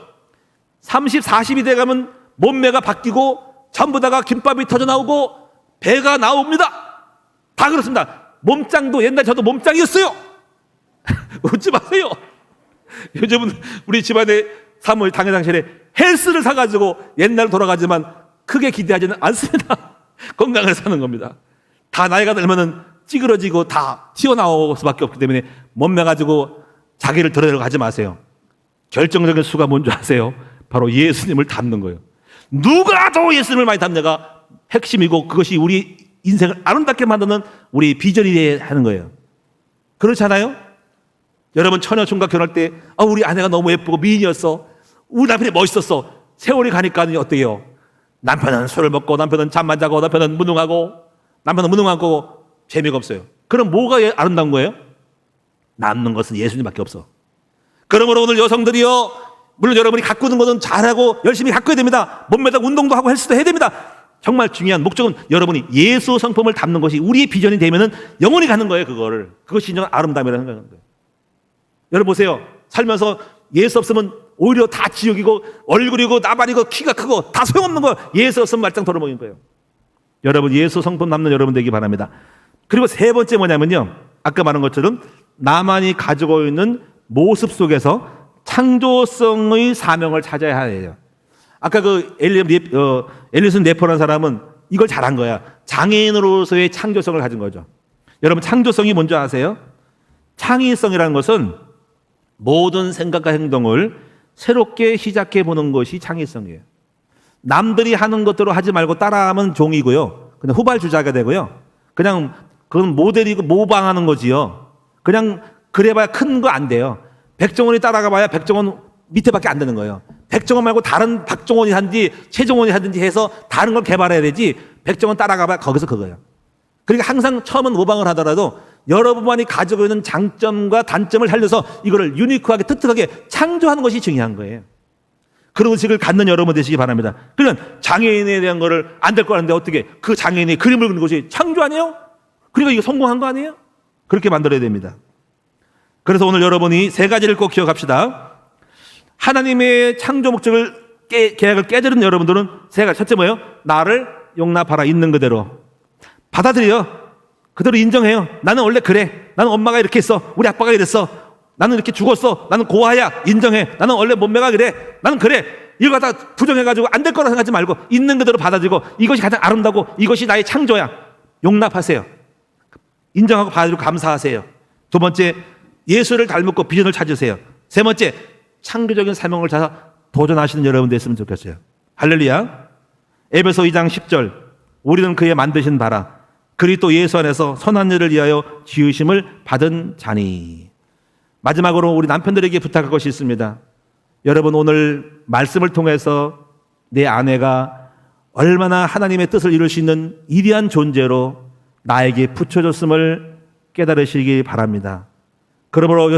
30, 40이 돼가면 몸매가 바뀌고 전부 다가 김밥이 터져 나오고 배가 나옵니다. 다 그렇습니다. 몸짱도 옛날 저도 몸짱이었어요. 웃지 마세요. 요즘은 우리 집안에 사모님 당회장실에 헬스를 사가지고 옛날로 돌아가지만 크게 기대하지는 않습니다. 건강을 사는 겁니다. 다 나이가 들면은 찌그러지고 다 튀어나올 수밖에 없기 때문에 몸매 가지고 자기를 드러내려고 하지 마세요. 결정적인 수가 뭔지 아세요? 바로 예수님을 닮는 거예요. 누가 더 예수님을 많이 닮냐가 핵심이고 그것이 우리 인생을 아름답게 만드는 우리 비전이 하는 거예요. 그렇잖아요? 여러분 처녀 총각 결혼할 때 우리 아내가 너무 예쁘고 미인이었어. 우리 남편이 멋있었어. 세월이 가니까 어때요? 남편은 술을 먹고 남편은 잠만 자고 남편은 무능하고 재미가 없어요. 그럼 뭐가 아름다운 거예요? 남는 것은 예수님밖에 없어. 그러므로 오늘 여성들이요, 물론 여러분이 가꾸는 것은 잘하고 열심히 가꿔야 됩니다. 몸매다 운동도 하고 헬스도 해야 됩니다. 정말 중요한 목적은 여러분이 예수 성품을 담는 것이 우리의 비전이 되면은 영원히 가는 거예요. 그것이 진정한 아름다움이라는 거예요. 여러분 보세요. 살면서 예수 없으면 오히려 다 지옥이고 얼굴이고 나발이고 키가 크고 다 소용없는 거예요. 예수 없으면 말짱 돌아먹는 거예요. 여러분 예수 성품 남는 여러분 되기 바랍니다. 그리고 세 번째 뭐냐면요, 아까 말한 것처럼 나만이 가지고 있는 모습 속에서 창조성의 사명을 찾아야 해요. 아까 그 엘리슨 네퍼라는 사람은 이걸 잘한 거야. 장애인으로서의 창조성을 가진 거죠. 여러분 창조성이 뭔지 아세요? 창의성이라는 것은 모든 생각과 행동을 새롭게 시작해 보는 것이 창의성이에요. 남들이 하는 것대로 하지 말고 따라하면 종이고요. 그냥 후발주자가 되고요. 그냥 그건 모델이고 모방하는 거지요. 그냥 그래봐야 큰 거 안 돼요. 백종원이 따라가 봐야 백종원 밑에밖에 안 되는 거예요. 백종원 말고 다른 박종원이 하든지 최종원이 하든지 해서 다른 걸 개발해야 되지, 백종원 따라가 봐야 거기서 그거예요. 그러니까 항상 처음은 모방을 하더라도 여러분만이 가지고 있는 장점과 단점을 살려서 이거를 유니크하게 특특하게 창조하는 것이 중요한 거예요. 그런 의식을 갖는 여러분 되시기 바랍니다. 그러면 장애인에 대한 거를 안 될 거라는데 어떻게 그 장애인의 그림을 그리는 것이 창조 아니에요? 그러니까 이거 성공한 거 아니에요? 그렇게 만들어야 됩니다. 그래서 오늘 여러분이 세 가지를 꼭 기억합시다. 하나님의 창조 목적을 계약을 깨뜨린 여러분들은 세 가지. 첫째 뭐예요? 나를 용납하라. 있는 그대로 받아들여. 그대로 인정해요. 나는 원래 그래. 나는 엄마가 이렇게 했어. 우리 아빠가 이랬어. 나는 이렇게 죽었어. 나는 고아야. 인정해. 나는 원래 몸매가 그래. 나는 그래. 이거 다 부정해가지고 안 될 거라 생각하지 말고 있는 그대로 받아들이고 이것이 가장 아름다고 이것이 나의 창조야. 용납하세요. 인정하고 받아들이고 감사하세요. 두 번째, 예수를 닮고 비전을 찾으세요. 세 번째, 창조적인 사명을 찾아 도전하시는 여러분 됐으면 좋겠어요. 할렐루야. 에베소 2장 10절, 우리는 그의 만드신 바라 그리스도 예수 안에서 선한 일을 위하여 지으심을 받은 자니. 마지막으로 우리 남편들에게 부탁할 것이 있습니다. 여러분 오늘 말씀을 통해서 내 아내가 얼마나 하나님의 뜻을 이룰 수 있는 위대한 존재로 나에게 붙여줬음을 깨달으시기 바랍니다. 그러므로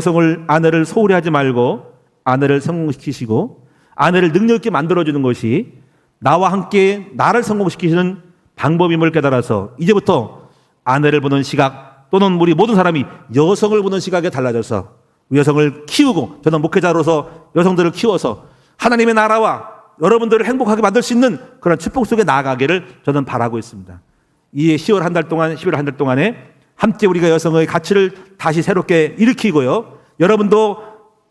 아내를 소홀히 하지 말고 아내를 성공시키시고 아내를 능력 있게 만들어주는 것이 나와 함께 나를 성공시키시는 방법임을 깨달아서 이제부터 아내를 보는 시각 또는 우리 모든 사람이 여성을 보는 시각에 달라져서 여성을 키우고, 저는 목회자로서 여성들을 키워서 하나님의 나라와 여러분들을 행복하게 만들 수 있는 그런 축복 속에 나아가기를 저는 바라고 있습니다. 이 10월 한 달 동안, 11월 한 달 동안에 함께 우리가 여성의 가치를 다시 새롭게 일으키고요. 여러분도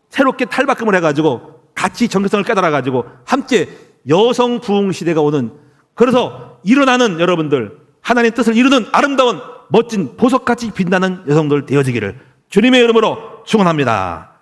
새롭게 탈바꿈을 해가지고 같이 정체성을 깨달아가지고 함께 여성 부흥 시대가 오는, 그래서 일어나는 여러분들, 하나님의 뜻을 이루는 아름다운 멋진 보석같이 빛나는 여성들 되어지기를 주님의 이름으로 축원합니다.